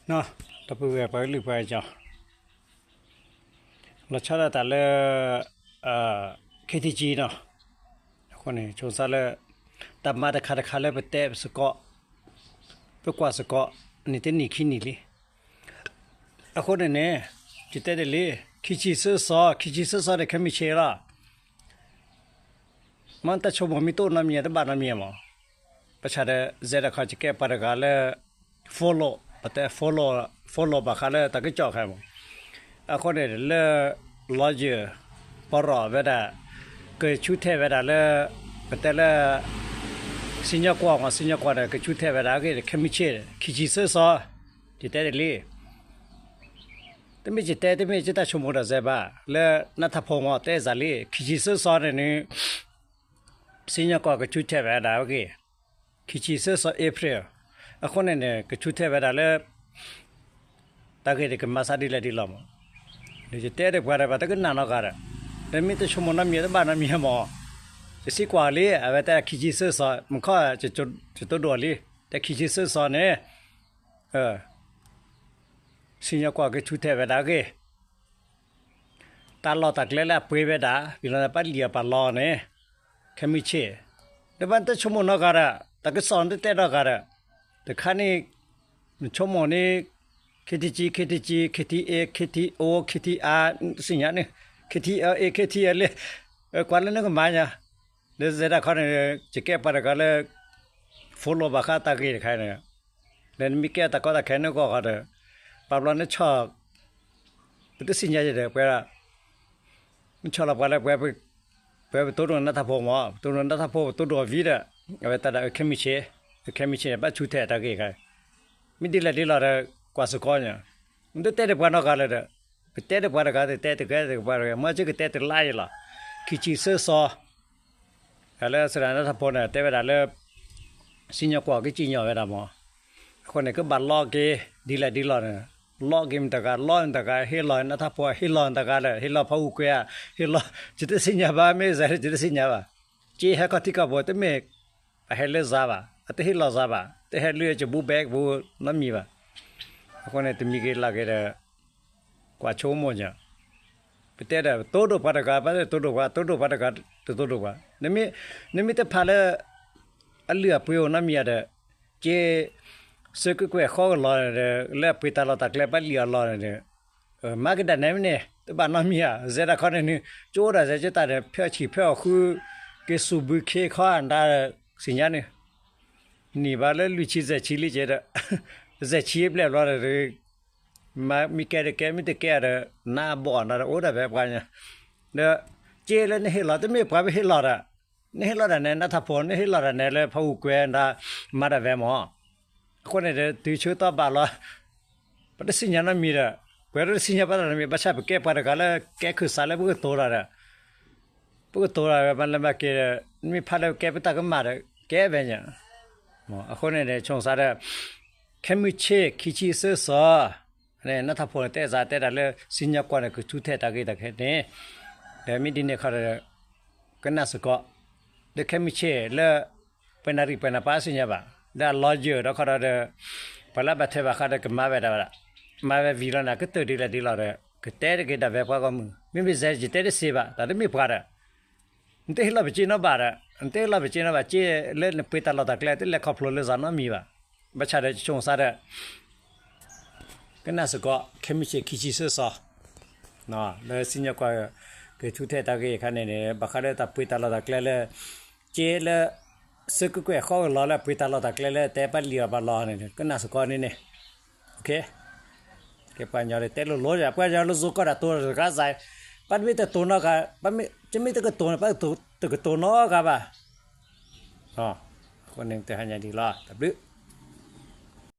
เนาะตะปูไปหรือไปจ้ะเราชอบแต่ละเอ่อ KTG เนาะคนนี้ชงซาเลยแต่มาแต่ขาเลยไปเตะสกอไปกว่าสกอนี่เต้นนี่ขี้นี่เลยคนนี้จิตเตะเลยคิดจีซื้อซอเด็กเขาไม่เชื่อละมันแต่ชมว่ามีตัวน้ำเมียแต่บ้านน้ำเมียมั้งประชาชนเจอเขาจะแก้ปัญหาเลย follow แต่ follow บ้าเขาเลยแต่ก็จอกให้มั้งคนนี้เลยลอจิปรอเวลาเกิดชุดเทเวลาเลยแต่ละสิญญากว่าเนี่ยเกิดชุดเทเวลาก็เขาไม่เชื่อคิดจีซื้อซอจิตเตะเลยแต่ไม่จิตเตะแต่ไม่จิตตาชมว่าจะบ้าแล้วนัทพงศ์แต่จะเลยคิดจีซื้อซอเนี่ยสิญญากว่าก็ชุดเทเวลาโอเคคิดจีซื้อซอAprilคนนี้ก็ชุดเทเวลาเลยตาเกิดก็มาซาดิเลดีลามเดี๋ยวจะเตะเด็กว่าอะไรบ้างแต่ก็นานแล้วแต่ไม่ต้องชมน้ำมีแต่บ้านน้ำมีมั้งจะสิกว่าเลยเอาไว้แต่คิดจีซื้อซอมันข้อจะตัวดัวเลยแต่คิดจีซื้อซอเนี่ยสิญญากว่าก็ชุดเทเวลาก็ตาลอตักเล่ละเปย์เวดาวิลาปัลเลียปัลลอเนี่ยแค่ไม่เชื่อแต่บ้านแต่ชมนักการะแต่ก็สอนแต่นักการะแต่ข้านี่ชมนี่KTG KTA KTO KTR สิ่งนี้KTLA KTL กว่าแล้วนึกมาเนี่ยเดี๋ยวจะได้ข้อนี้จะแก้ปัญหาเลย follow บ้าข้าตากี้ใครเนี่ยเดี๋ยวมีแก้ตาก็ตาแค่นึกก็เขาเด้อปรับเราเนี่ยชอบเป็นสิ่งใหญ่เด้อไปละมันชอบเราไปแล้วไปตัวนู้นนัทพงศ์มาตัวนู้นนัทพงศ์ตัวนู้นวีเด้อเอาไปแต่ละเคมีเช่บ้านชุดเทตากี้ใครไม่ดีละกว่าสกอเนี่ยมันต้องเตะเด็กบ้านนอกกันเลยเด้อไปเตะเด็กบ้านนอกกันเตะเด็กบ้านนอกมันจะก็เตะไล่ละคิดจีซื้อซออะไรสถานะทัพพลเนี่ยเตะไปได้เลยสิญญากว่าก็จีนยอไปได้มั้งคนนี้ก็บัลลอกเกดีละเนี่ยลอกเกมตะการล้อนตะการเฮลอยนะทัพพลเฮลอนตะการเลยเฮลอพาอุกยาเฮลอจิตสิญญาบ้าไม่ใช่จิตสิญญาบ้าจีให้เขาที่เขาบอกแต่ไม่เฮลซาบ้าแต่เฮลซาบ้าแต่เฮลจะบูแบกบูน้ำมีบ้าคนนี้ตัวมีกี่ลักเด้อกว่าชั่วโมงเนี่ยไปเตะเด้อตัวปัตตากาไปตัวปัตตากาตัวนี่มีแต่พาเลยอันเลือเปรี้ยวน้ำมีเด้อเจ้สึกก็ข้อรอเด้อแล้วไปตลอดตะเกียบไปเลียรอเด้อมาก็ได้เนี่ยตัวบ้านน้ำมีเจอคนนี้โจ้ได้จะตาเด้อเพื่อชีเพื่อคือเกสุบุเคข้ออันได้สิ่งนี้นี่บ้านเลยลุชิจะชิลิเจเด้อจะชีบแล้วรอเด้อมามีแกไม่ได้แกเด้อหน้าบ่อนนะโอ้ได้แบบกันเนี่ยเด้อเจแล้วนี่เฮลอแต่ไม่พาไปเฮลอดนี่เฮลอดเนี่ยนัทพลนี่เฮลอดเนี่ยเลยพาอุกเวนดามาได้แบบมั้งคนนี้เด้อตีชื่อต่อบาลปัตสิญญาณมีเด้อเพื่อสิญญาปัตมีบัชชาไปแก้ปัญหาแล้วแก้คือสารพวกตัวละพวกตัวละมันเลยมาแก้มีพาแล้วแก้ไปตาก็มาเด้อแก้แบบเนี่ยมั้งคนนี้เนี่ยชงสารแค่ไม่เช็คคิดชีซื้อซอเนี่ยนัทพลเตะจ่าเตะได้เลยสิญญากว่าเนี่ยคือชุดเทตากีตาแค่เนี่ยแต่ไม่ดีเนี่ยเขาเลยก็น่าสกอเด็กแค่ไม่เชื่อแล้วเป็นอะไรเป็นอะไรสิญญาบ้าได้ลอจิแล้วเขาเลยพอแล้วบัตรบ้าเขาเลยก็มาแบบนั้นมาแบบวิลานะก็ตัวดีเลยก็เตะได้ก็ได้แบบว่าก็มึงไม่มีใจจิตเตะได้เสียบ้าแต่ไม่พลาดอันเตะเราไปจีนบ้าอันเตะเราไปจีนบ้าเจ้เล่นไปตลอดตะเกียบเตะเล่นขับรถเลยจานน้ำมีบ้าบัชชาได้ชงสารก็น่าสกอแค่ไม่ใช่คิดชีซื้อซอเนาะแล้วสิญญากว่าเกิดชุดเทตากีขันเนี่ยบักเขาได้ตับไปตลอดตะเกียบเลยเจเลยสึกก็เขาล้อแล้วไปตลอดตะเกียบเลยแต่ปัลเลียบาล้อเนี่ยก็น่าสกอนี่โอเคเก็บปัญญาเลยแต่ล้อจะปัญญาลุกก็ได้ตัวก็ใส่ปันไม่แต่ตัวนอกกันปันไม่จะไม่แต่ก็ตัวปันตัวนอกกันป่ะอ๋อคนหนึ่งแต่หันยันดีล้อแต่บื้อ